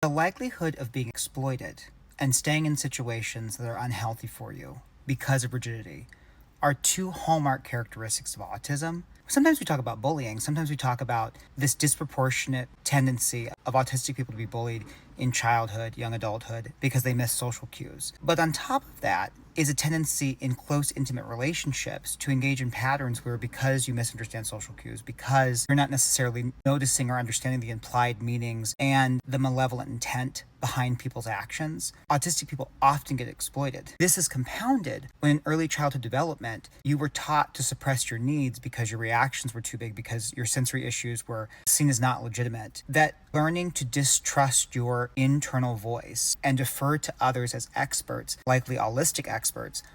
The likelihood of being exploited and staying in situations that are unhealthy for you because of rigidity are two hallmark characteristics of autism. Sometimes we talk about bullying. Sometimes we talk about this disproportionate tendency of autistic people to be bullied in childhood, young adulthood, because they miss social cues. But on top of that is a tendency in close, intimate relationships to engage in patterns where, because you misunderstand social cues, because you're not necessarily noticing or understanding the implied meanings and the malevolent intent behind people's actions, autistic people often get exploited. This is compounded when in early childhood development, you were taught to suppress your needs because your reactions were too big, because your sensory issues were seen as not legitimate. That learning to distrust your internal voice and defer to others as experts, likely autistic experts,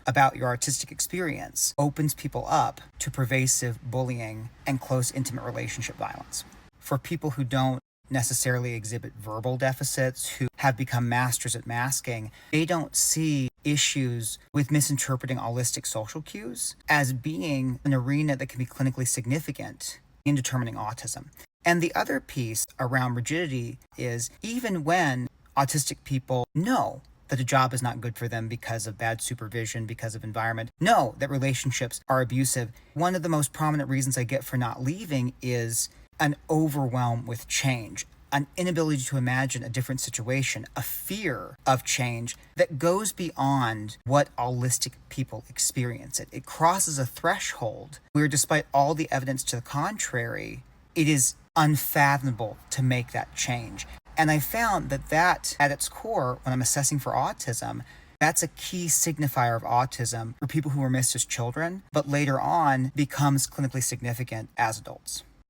about your artistic experience opens people up to pervasive bullying and close, intimate relationship violence. For people who don't necessarily exhibit verbal deficits, who have become masters at masking, they don't see issues with misinterpreting autistic social cues as being an arena that can be clinically significant in determining autism. And the other piece around rigidity is, even when autistic people know that a job is not good for them because of bad supervision, because of environment, know that relationships are abusive, one of the most prominent reasons I get for not leaving is an overwhelm with change, an inability to imagine a different situation, a fear of change that goes beyond what autistic people experience. It crosses a threshold where, despite all the evidence to the contrary, it is unfathomable to make that change. And I found that at its core, when I'm assessing for autism, that's a key signifier of autism for people who were missed as children, but later on becomes clinically significant as adults.